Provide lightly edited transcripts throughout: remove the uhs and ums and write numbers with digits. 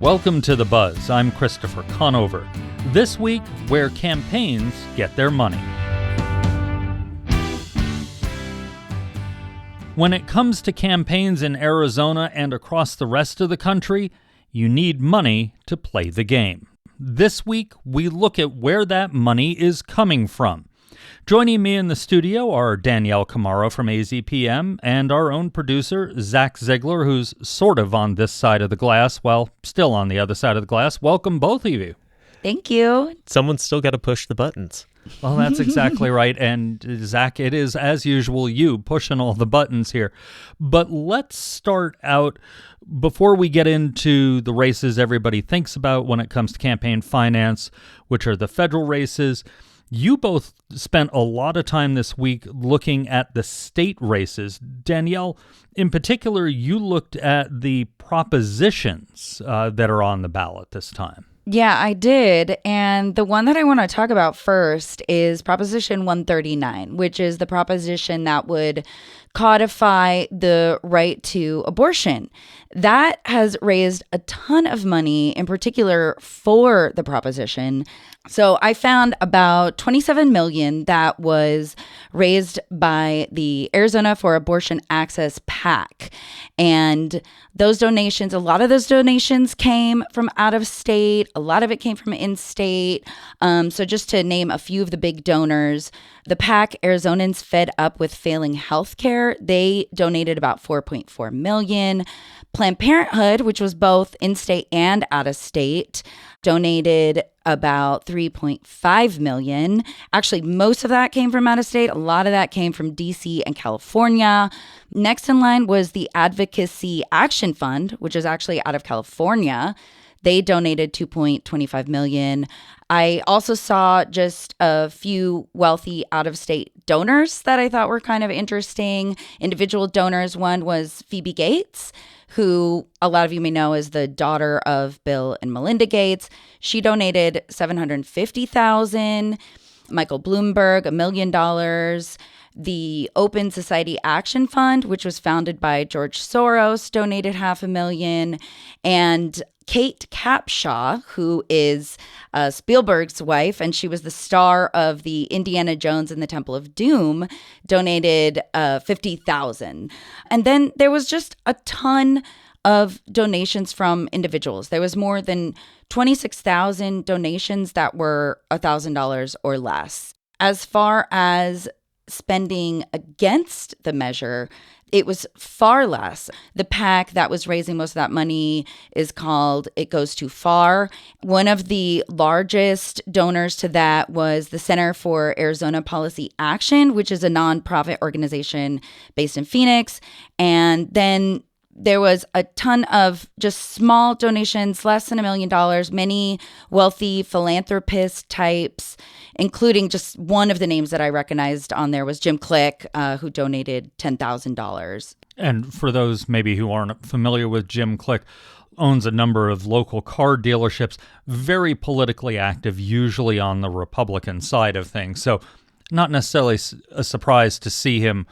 Welcome to The Buzz. I'm Christopher Conover. This week, where campaigns get their money. When it comes to campaigns in Arizona and across the rest of the country, you need money to play the game. This week, we look at where that money is coming from. Joining me in the studio are Danielle Camaro from AZPM and our own producer, Zach Ziegler, who's sort of on this side of the glass, while still on the other side of the glass. Welcome, both of you. Thank you. Someone's still got to push the buttons. Well, that's exactly right. And Zach, it is, as usual, you pushing all the buttons here. But let's start out, before we get into the races everybody thinks about when it comes to campaign finance, which are the federal races. You both spent a lot of time this week looking at the state races. Danielle, in particular, you looked at the propositions that are on the ballot this time. Yeah, I did. And the one that I want to talk about first is Proposition 139, which is the proposition that would codify the right to abortion. That has raised a ton of money, in particular for the proposition. So I found about $27 million that was raised by the Arizona for Abortion Access PAC. And those donations, a lot of those donations came from out of state. A lot of it came from in-state. So just to name a few of the big donors, the PAC, Arizonans Fed Up with Failing Healthcare, they donated about $4.4 million. Planned Parenthood, which was both in-state and out-of-state, donated about $3.5 million. Actually, most of that came from out-of-state. A lot of that came from D.C. and California. Next in line was the Advocacy Action Fund, which is actually out of California. They donated $2.25 million. I also saw just a few wealthy out-of-state donors that I thought were kind of interesting. Individual donors. One was Phoebe Gates, who a lot of you may know is the daughter of Bill and Melinda Gates. She donated $750,000. Michael Bloomberg, $1 million. The Open Society Action Fund, which was founded by George Soros, donated $500,000. And Kate Capshaw, who is Spielberg's wife, and she was the star of the Indiana Jones and the Temple of Doom, donated $50,000. And then there was just a ton of donations from individuals. There was more than 26,000 donations that were $1,000 or less. As far as spending against the measure, it was far less. The PAC that was raising most of that money is called It Goes Too Far. One of the largest donors to that was the Center for Arizona Policy Action, which is a nonprofit organization based in Phoenix. And then there was a ton of just small donations, less than $1 million, many wealthy philanthropist types, including just one of the names that I recognized on there was Jim Click, who donated $10,000. And for those maybe who aren't familiar with Jim Click, owns a number of local car dealerships, very politically active, usually on the Republican side of things. So not necessarily a surprise to see him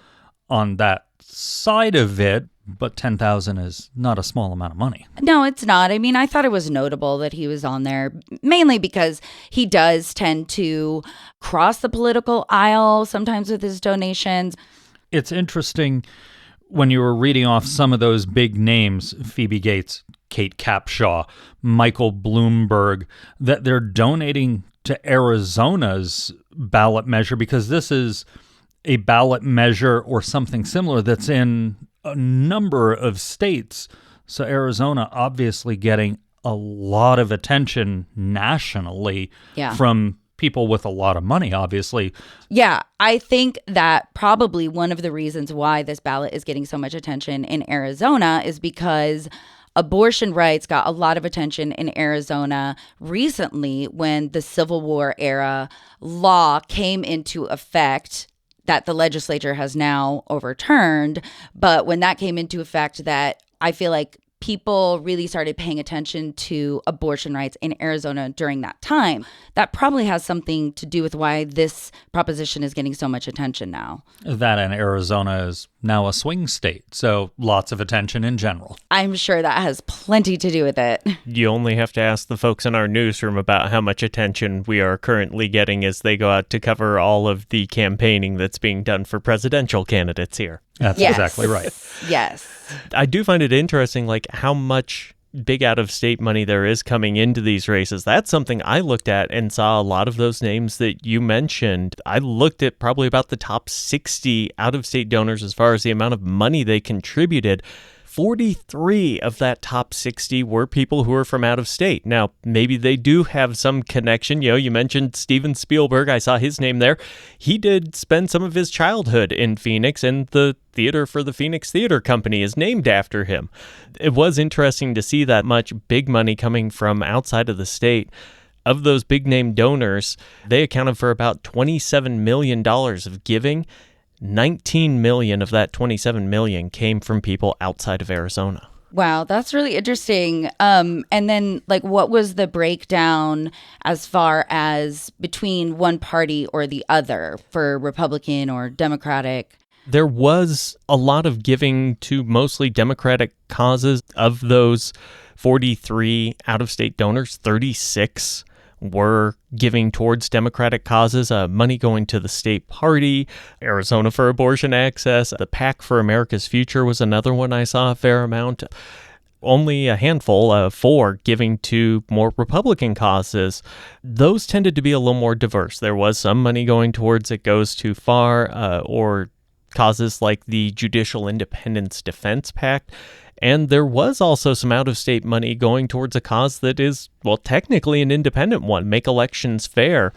on that side of it. But $10,000 is not a small amount of money. No, it's not. I mean, I thought it was notable that he was on there, mainly because he does tend to cross the political aisle sometimes with his donations. It's interesting when you were reading off some of those big names, Phoebe Gates, Kate Capshaw, Michael Bloomberg, that they're donating to Arizona's ballot measure because this is a ballot measure or something similar that's in a number of states. So Arizona obviously getting a lot of attention nationally from people with a lot of money, obviously. Yeah, I think that probably one of the reasons why this ballot is getting so much attention in Arizona is because abortion rights got a lot of attention in Arizona recently when the Civil War era law came into effect that the legislature has now overturned. But when that came into effect, that I feel like people really started paying attention to abortion rights in Arizona during that time. That probably has something to do with why this proposition is getting so much attention now. That and Arizona is now a swing state, so lots of attention in general. I'm sure that has plenty to do with it. You only have to ask the folks in our newsroom about how much attention we are currently getting as they go out to cover all of the campaigning that's being done for presidential candidates here. That's exactly right. Yes. I do find it interesting, like, how much big out-of-state money there is coming into these races. That's something I looked at and saw a lot of those names that you mentioned. I looked at probably about the top 60 out-of-state donors as far as the amount of money they contributed. 43 of that top 60 were people who are from out of state. Now, maybe they do have some connection. You know, you mentioned Steven Spielberg. I saw his name there. He did spend some of his childhood in Phoenix, and the theater for the Phoenix Theater Company is named after him. It was interesting to see that much big money coming from outside of the state. Of those big name donors, they accounted for about $27 million of giving. 19 million of that 27 million came from people outside of Arizona. Wow, that's really interesting. And then, like, what was the breakdown as far as between one party or the other for Republican or Democratic? There was a lot of giving to mostly Democratic causes. Of those 43 out-of-state donors, 36 were giving towards Democratic causes, money going to the state party, Arizona for Abortion Access, the PAC for America's Future was another one I saw a fair amount. Only a handful, 4, giving to more Republican causes. Those tended to be a little more diverse. There was some money going towards It Goes Too Far, or causes like the Judicial Independence Defense PAC. And there was also some out-of-state money going towards a cause that is, well, technically an independent one, Make Elections Fair.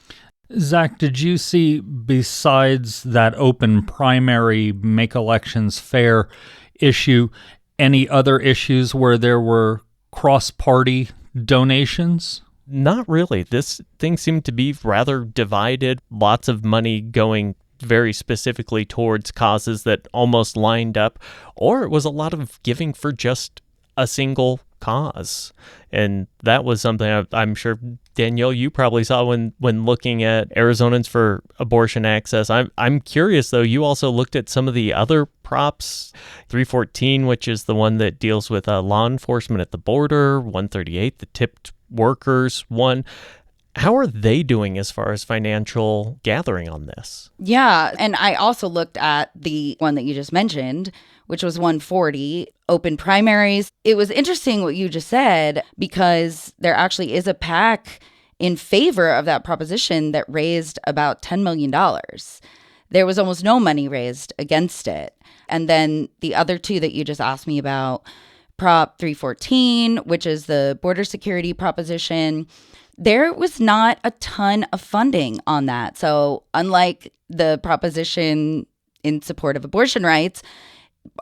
Zach, did you see, besides that open primary Make Elections Fair issue, any other issues where there were cross-party donations? Not really. This thing seemed to be rather divided. Lots of money going very specifically towards causes that almost lined up, or it was a lot of giving for just a single cause. And that was something I'm sure, Danielle, you probably saw when looking at Arizonans for Abortion Access. I'm curious, though, you also looked at some of the other props, 314, which is the one that deals with law enforcement at the border, 138, the tipped workers one. How are they doing as far as financial gathering on this? Yeah, and I also looked at the one that you just mentioned, which was 140, open primaries. It was interesting what you just said, because there actually is a PAC in favor of that proposition that raised about $10 million. There was almost no money raised against it. And then the other two that you just asked me about, Prop 314, which is the border security proposition, there was not a ton of funding on that. So unlike the proposition in support of abortion rights,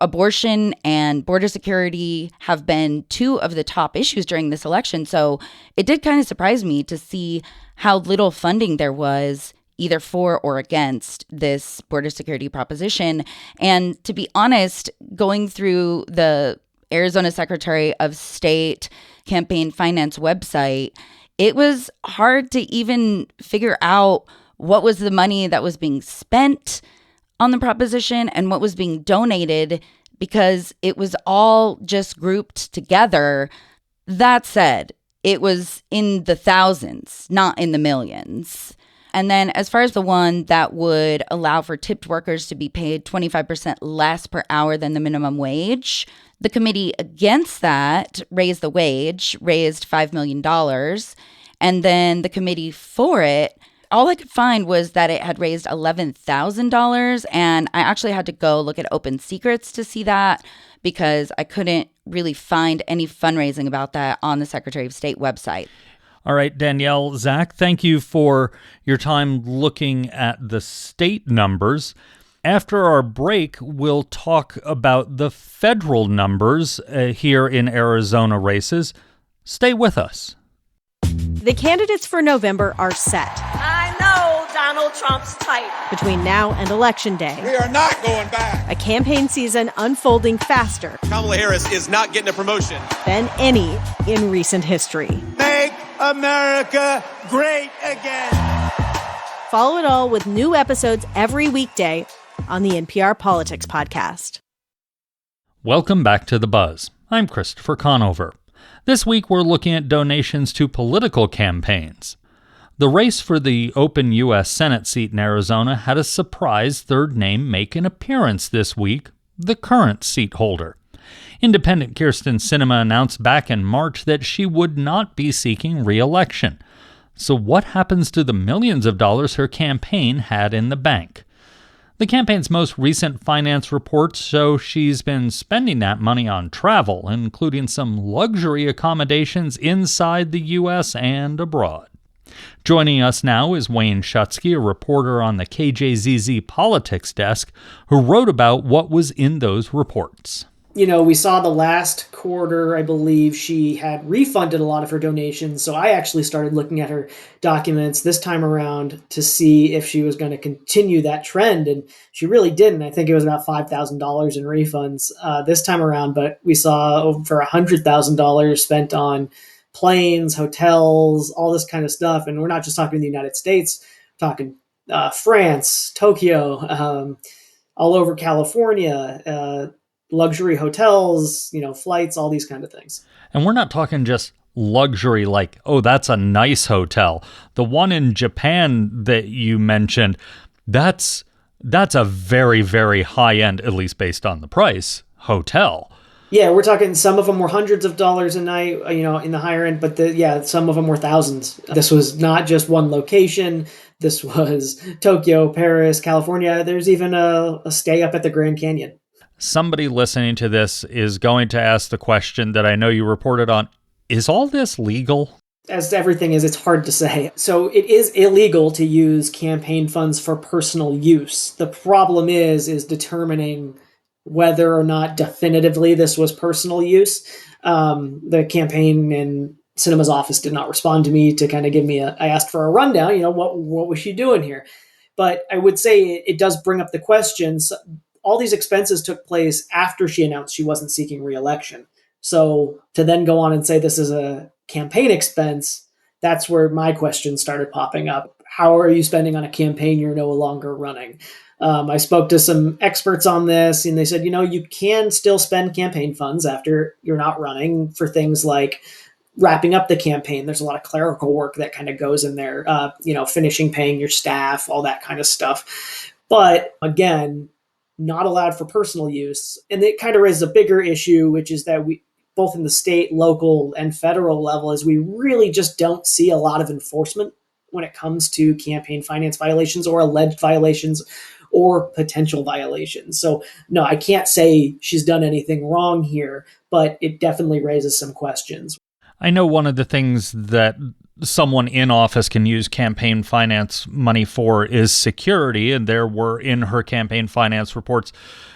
abortion and border security have been two of the top issues during this election. So it did kind of surprise me to see how little funding there was either for or against this border security proposition. And to be honest, going through the Arizona Secretary of State campaign finance website, it was hard to even figure out what was the money that was being spent on the proposition and what was being donated, because it was all just grouped together. That said, it was in the thousands, not in the millions. And then as far as the one that would allow for tipped workers to be paid 25% less per hour than the minimum wage, the committee against that raised the wage, raised $5 million. And then the committee for it, all I could find was that it had raised $11,000. And I actually had to go look at Open Secrets to see that, because I couldn't really find any fundraising about that on the Secretary of State website. All right, Danielle, Zach, thank you for your time looking at the state numbers. After our break, we'll talk about the federal numbers here in Arizona races. Stay with us. The candidates for November are set. I know Donald Trump's type. Between now and Election Day, we are not going back. A campaign season unfolding faster. Kamala Harris is not getting a promotion Than any in recent history. Make America great again. Follow it all with new episodes every weekday on the NPR Politics Podcast. Welcome back to The Buzz. I'm Christopher Conover. This week we're looking at donations to political campaigns. The race for the open U.S. Senate seat in Arizona had a surprise third name make an appearance this week, the current seat holder. Independent Krysten Sinema announced back in March that she would not be seeking re-election. So what happens to the millions of dollars her campaign had in the bank? The campaign's most recent finance reports show she's been spending that money on travel, including some luxury accommodations inside the U.S. and abroad. Joining us now is Wayne Schutsky, a reporter on the KJZZ Politics desk, who wrote about what was in those reports. You know, we saw the last quarter, I believe she had refunded a lot of her donations. So I actually started looking at her documents this time around to see if she was going to continue that trend. And she really didn't. I think it was about $5,000 in refunds this time around. But we saw over $100,000 spent on planes, hotels, all this kind of stuff. And we're not just talking the United States, we're talking France, Tokyo, all over California, luxury hotels, flights, all these kind of things. And we're not talking just luxury like, oh, that's a nice hotel. The one in Japan that you mentioned, that's a very, very high-end, at least based on the price, hotel. Yeah, we're talking some of them were hundreds of dollars a night, in the higher end, but some of them were thousands. This was not just one location. This was Tokyo, Paris, California. There's even a stay up at the Grand Canyon. Somebody listening to this is going to ask the question that I know you reported on. Is all this legal? As everything is, it's hard to say. So it is illegal to use campaign funds for personal use. The problem is determining whether or not definitively this was personal use. The campaign and Sinema's office did not respond to me to kind of give me I asked for a rundown, what was she doing here? But I would say it does bring up the questions. All these expenses took place after she announced she wasn't seeking re-election. So to then go on and say this is a campaign expense, that's where my questions started popping up. How are you spending on a campaign you're no longer running? I spoke to some experts on this, and they said, you can still spend campaign funds after you're not running for things like wrapping up the campaign. There's a lot of clerical work that kind of goes in there, finishing paying your staff, all that kind of stuff. But again, not allowed for personal use. And it kind of raises a bigger issue, which is that we, both in the state, local, and federal level, is we really just don't see a lot of enforcement when it comes to campaign finance violations or alleged violations or potential violations. So no, I can't say she's done anything wrong here, but it definitely raises some questions. I know one of the things that someone in office can use campaign finance money for is security, and there were in her campaign finance reports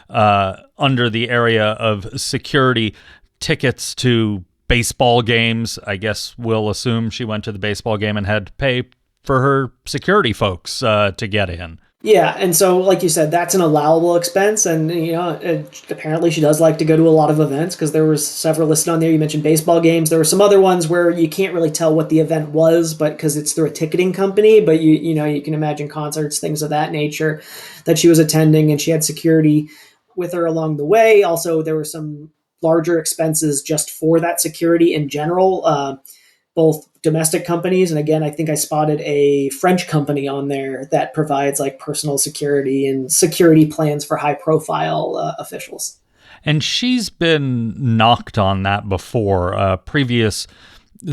under the area of security tickets to baseball games. I guess we'll assume she went to the baseball game and had to pay for her security folks to get in. Yeah, and so like you said, that's an allowable expense, and apparently she does like to go to a lot of events because there was several listed on there. You mentioned baseball games. There were some other ones where you can't really tell what the event was, but because it's through a ticketing company. But you can imagine concerts, things of that nature that she was attending, and she had security with her along the way. Also, there were some larger expenses just for that security in general. Both domestic companies, and again, I think I spotted a French company on there that provides like personal security and security plans for high-profile officials. And she's been knocked on that before. Previous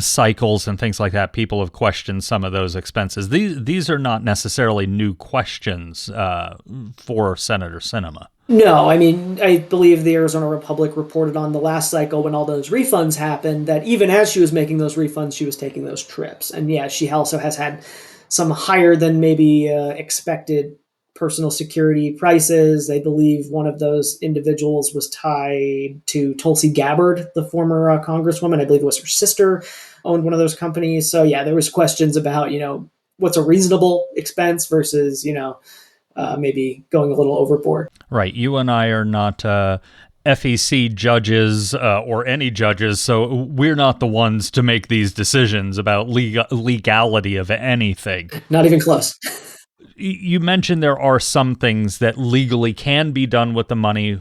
cycles and things like that, people have questioned some of those expenses. These are not necessarily new questions for Senator Sinema. No, I mean, I believe the Arizona Republic reported on the last cycle when all those refunds happened that even as she was making those refunds, she was taking those trips. And yeah, she also has had some higher than maybe expected personal security prices. I believe one of those individuals was tied to Tulsi Gabbard, the former congresswoman. I believe it was her sister owned one of those companies. So yeah, there was questions about, what's a reasonable expense versus, maybe going a little overboard. Right. You and I are not FEC judges or any judges, so we're not the ones to make these decisions about legality of anything. Not even close. You mentioned there are some things that legally can be done with the money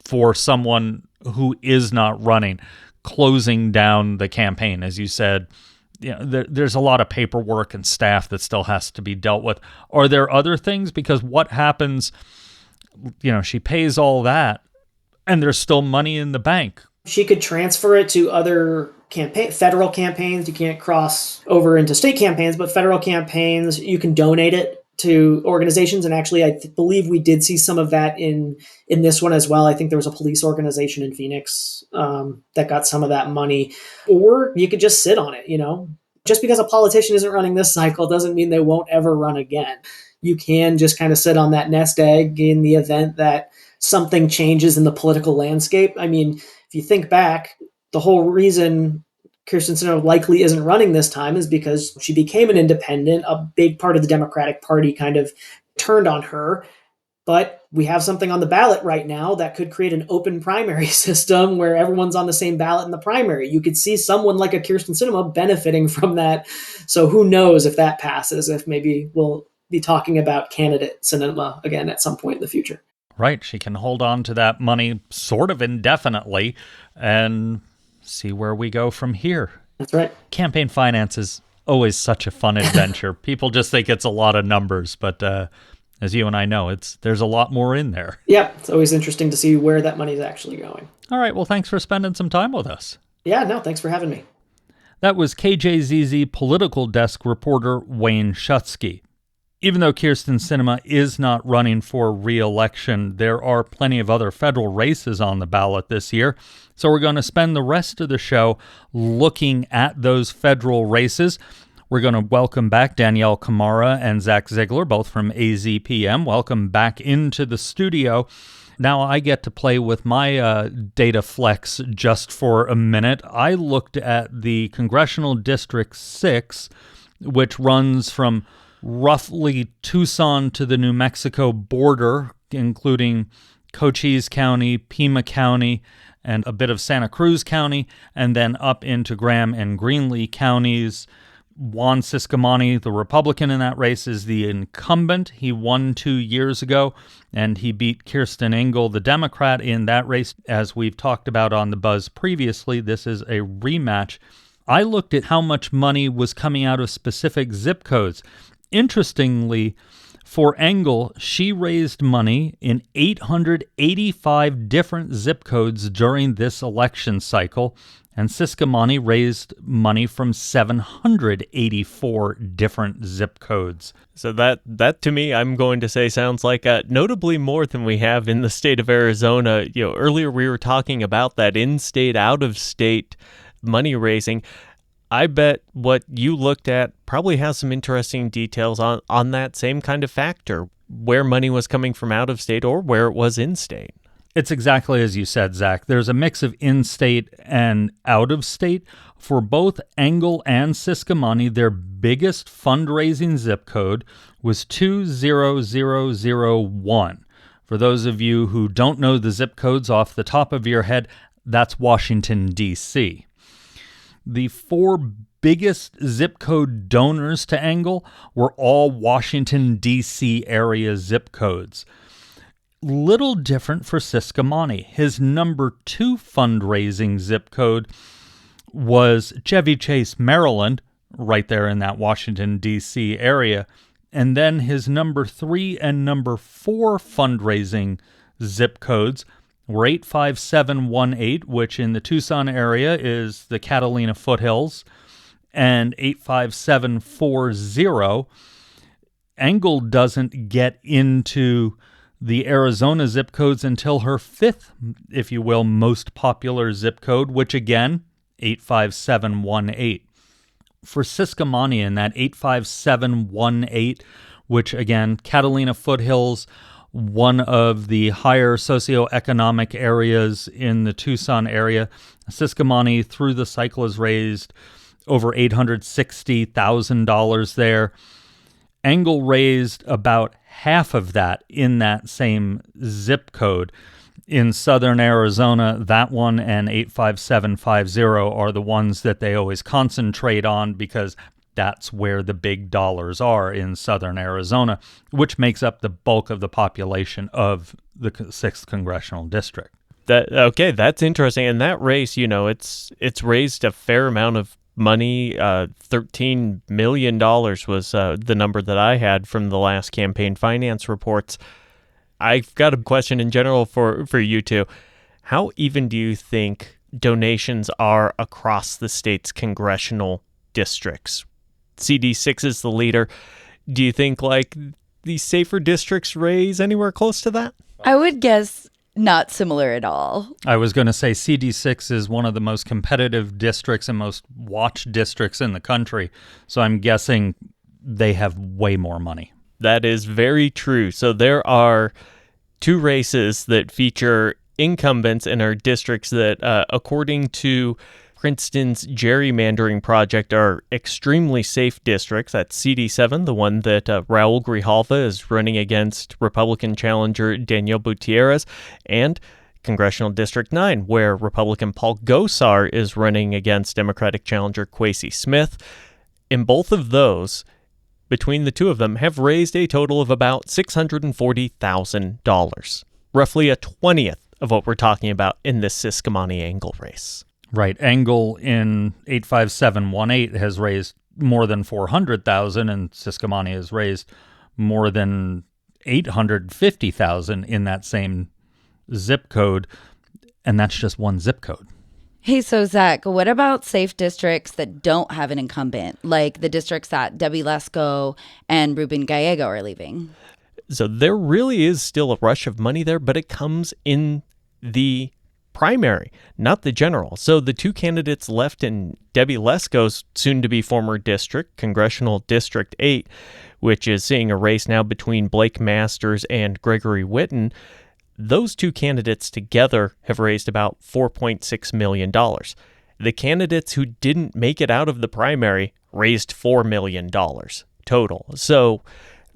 for someone who is not running, closing down the campaign. As you said, there's a lot of paperwork and staff that still has to be dealt with. Are there other things? Because what happens, she pays all that and there's still money in the bank. She could transfer it to other federal campaigns. You can't cross over into state campaigns, but federal campaigns, you can donate it to organizations. And actually, I believe we did see some of that in this one as well. I think there was a police organization in Phoenix that got some of that money. Or you could just sit on it, Just because a politician isn't running this cycle doesn't mean they won't ever run again. You can just kind of sit on that nest egg in the event that something changes in the political landscape. I mean, if you think back, the whole reason Krysten Sinema likely isn't running this time is because she became an independent. A big part of the Democratic Party kind of turned on her. But we have something on the ballot right now that could create an open primary system where everyone's on the same ballot in the primary. You could see someone like a Krysten Sinema benefiting from that. So who knows if that passes, if maybe we'll be talking about candidate Sinema again at some point in the future. Right. She can hold on to that money sort of indefinitely and see where we go from here. That's right. Campaign finance is always such a fun adventure. People just think it's a lot of numbers, but as you and I know, there's a lot more in there. Yeah, it's always interesting to see where that money is actually going. All right, well, thanks for spending some time with us. Yeah, no, thanks for having me. That was KJZZ political desk reporter Wayne Schutsky. Even though Krysten Sinema is not running for re-election, there are plenty of other federal races on the ballot this year. So we're going to spend the rest of the show looking at those federal races. We're going to welcome back Danielle Kamara and Zach Ziegler, both from AZPM. Welcome back into the studio. Now I get to play with my data flex just for a minute. I looked at the Congressional District 6, which runs from roughly Tucson to the New Mexico border, including Cochise County, Pima County, and a bit of Santa Cruz County, and then up into Graham and Greenlee counties. Juan Ciscomani, the Republican in that race, is the incumbent. He won 2 years ago, and he beat Kirsten Engel, the Democrat, in that race. As we've talked about on The Buzz previously, this is a rematch. I looked at how much money was coming out of specific zip codes. Interestingly, for Engel, she raised money in 885 different zip codes during this election cycle, and Ciscomani raised money from 784 different zip codes. So that to me, I'm going to say sounds like notably more than we have in the state of Arizona. Earlier we were talking about that in-state, out-of-state money raising. I bet what you looked at probably has some interesting details on that same kind of factor, where money was coming from out of state or where it was in state. It's exactly as you said, Zach. There's a mix of in-state and out-of-state. For both Engel and Ciscomani, their biggest fundraising zip code was 20001. For those of you who don't know the zip codes off the top of your head, that's Washington, D.C. The 4 biggest zip code donors to Engel were all Washington, D.C. area zip codes. Little different for Ciscomani. His number 2 fundraising zip code was Chevy Chase, Maryland, right there in that Washington, D.C. area. And then his number 3 and number 4 fundraising zip codes were 85718, which in the Tucson area is the Catalina foothills, and 85740. Engel doesn't get into the Arizona zip codes until her 5th, if you will, most popular zip code, which again, 85718. For Ciscomani in that 85718, which again, Catalina foothills, one of the higher socioeconomic areas in the Tucson area. Ciscomani, through the cycle, has raised over $860,000 there. Engel raised about half of that in that same zip code. In southern Arizona, that one and 85750 are the ones that they always concentrate on because that's where the big dollars are in southern Arizona, which makes up the bulk of the population of the 6th Congressional District. That's interesting. And that race, it's raised a fair amount of money. $13 million was the number that I had from the last campaign finance reports. I've got a question in general for you two. How even do you think donations are across the state's congressional districts? CD6 is the leader. Do you think these safer districts raise anywhere close to that? I would guess not similar at all. I was going to say CD6 is one of the most competitive districts and most watched districts in the country. So I'm guessing they have way more money. That is very true. So there are 2 races that feature incumbents in our districts that, according to Princeton's gerrymandering project, are extremely safe districts. That's CD7, the one that Raul Grijalva is running against Republican challenger Daniel Gutierrez, and Congressional District 9, where Republican Paul Gosar is running against Democratic challenger Kwesi Smith. In both of those, between the two of them, have raised a total of about $640,000, roughly a 20th of what we're talking about in this Siscomani-Engel race. Right. Engel in 85718 has raised more than $400,000, and Siscomani has raised more than $850,000 in that same zip code, and that's just one zip code. Hey, so Zach, what about safe districts that don't have an incumbent, like the districts that Debbie Lesko and Ruben Gallego are leaving? So there really is still a rush of money there, but it comes in the primary, not the general. So the 2 candidates left in Debbie Lesko's soon-to-be former district, Congressional District 8, which is seeing a race now between Blake Masters and Gregory Whitten, those 2 candidates together have raised about $4.6 million. The candidates who didn't make it out of the primary raised $4 million total. So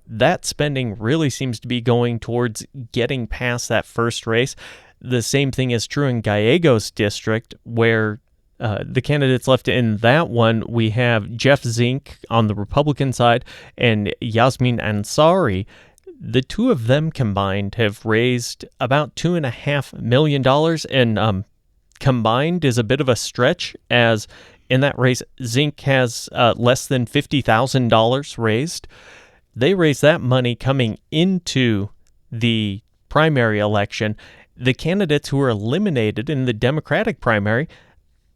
that spending really seems to be going towards getting past that first race. The same thing is true in Gallego's district, where the candidates left in that one, we have Jeff Zink on the Republican side and Yasmin Ansari. The 2 of them combined have raised about $2.5 million, and combined is a bit of a stretch, as in that race, Zink has less than $50,000 raised. They raised that money coming into the primary election. The candidates who were eliminated in the Democratic primary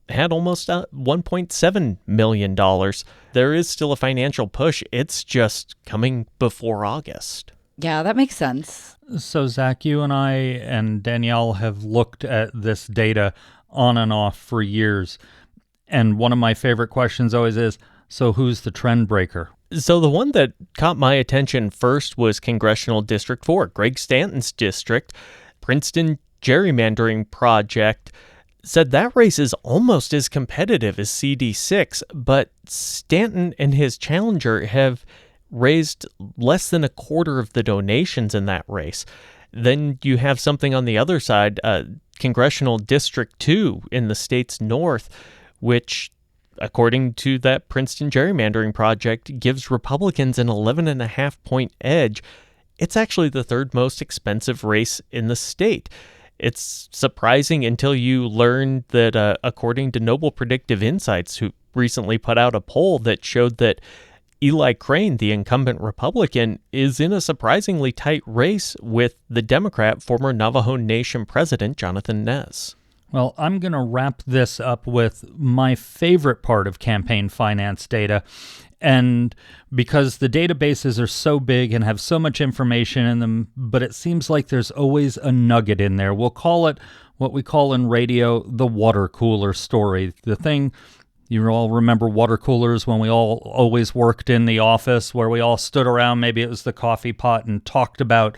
had almost $1.7 million. There is still a financial push. It's just coming before August. Yeah, that makes sense. So, Zach, you and I and Danielle have looked at this data on and off for years. And one of my favorite questions always is, so who's the trend breaker? So the one that caught my attention first was Congressional District 4, Greg Stanton's district. Princeton gerrymandering project said that race is almost as competitive as CD6, but Stanton and his challenger have raised less than a quarter of the donations in that race. Then you have something on the other side, Congressional District 2 in the state's north, which, according to that Princeton gerrymandering project, gives Republicans an 11.5-point edge. It's actually the 3rd most expensive race in the state. It's surprising until you learn that, according to Noble Predictive Insights, who recently put out a poll that showed that Eli Crane, the incumbent Republican, is in a surprisingly tight race with the Democrat, former Navajo Nation president Jonathan Nez. Well, I'm going to wrap this up with my favorite part of campaign finance data. And because the databases are so big and have so much information in them, but it seems like there's always a nugget in there. We'll call it what we call in radio the water cooler story. The thing, you all remember water coolers when we all always worked in the office where we all stood around, maybe it was the coffee pot, and talked about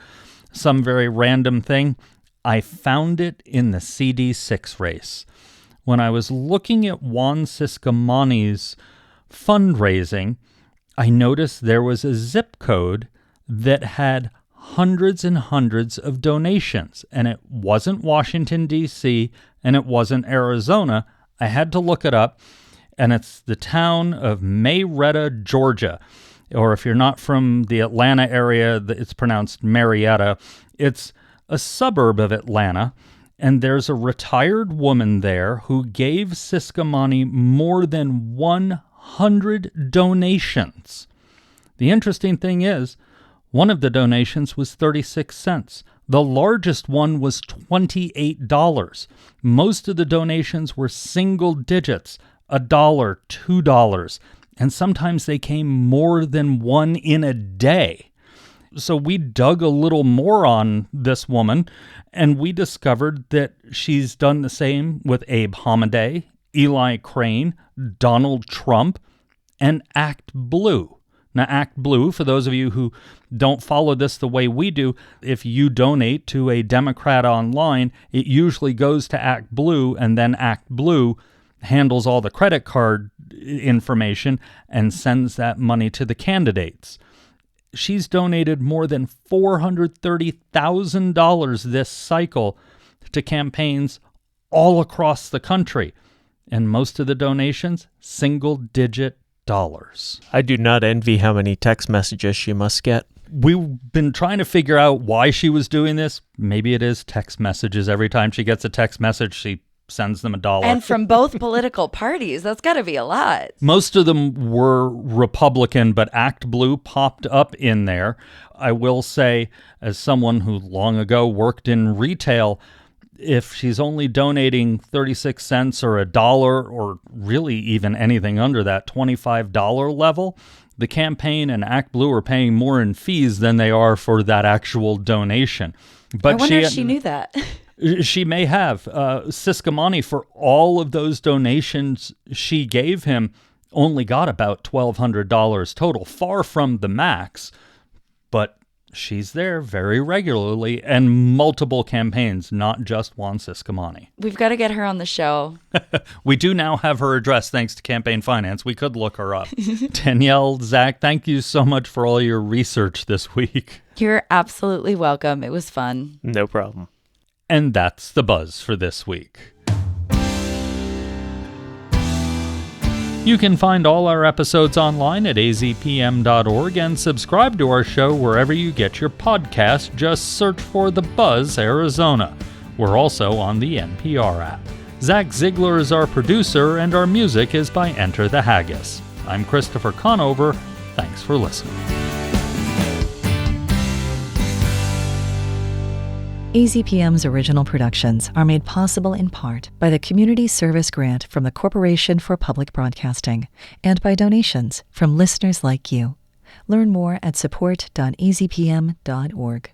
some very random thing. I found it in the CD6 race. When I was looking at Juan Siscomani's fundraising, I noticed there was a zip code that had hundreds and hundreds of donations, and it wasn't Washington, D.C., and it wasn't Arizona. I had to look it up, and it's the town of Marietta, Georgia. Or if you're not from the Atlanta area, it's pronounced Marietta. It's a suburb of Atlanta, and there's a retired woman there who gave Siscomani more than 100 donations. The interesting thing is, one of the donations was 36 cents. The largest one was $28. Most of the donations were single digits, $1, $2, and sometimes they came more than one in a day. So we dug a little more on this woman, and we discovered that she's done the same with Abe Hamadeh, Eli Crane, Donald Trump, and Act Blue. Now, Act Blue, for those of you who don't follow this the way we do, if you donate to a Democrat online, it usually goes to Act Blue, and then Act Blue handles all the credit card information and sends that money to the candidates. She's donated more than $430,000 this cycle to campaigns all across the country. And most of the donations, single-digit dollars. I do not envy how many text messages she must get. We've been trying to figure out why she was doing this. Maybe it is text messages. Every time she gets a text message, she sends them $1. And from both political parties. That's got to be a lot. Most of them were Republican, but Act Blue popped up in there. I will say, as someone who long ago worked in retail, if she's only donating 36 cents or $1, or really even anything under that $25 level, the campaign and Act Blue are paying more in fees than they are for that actual donation. But I wonder if she knew that. She may have. Siscomani, for all of those donations she gave him, only got about $1,200 total, far from the max. But she's there very regularly, and multiple campaigns, not just Juan Siscomani. We've got to get her on the show. We do now have her address thanks to Campaign Finance. We could look her up. Danielle, Zach, thank you so much for all your research this week. You're absolutely welcome. It was fun. No problem. And that's the buzz for this week. You can find all our episodes online at azpm.org and subscribe to our show wherever you get your podcast. Just search for The Buzz Arizona. We're also on the NPR app. Zach Ziegler is our producer, and our music is by Enter the Haggis. I'm Christopher Conover. Thanks for listening. AZPM's original productions are made possible in part by the Community Service Grant from the Corporation for Public Broadcasting and by donations from listeners like you. Learn more at support.azpm.org.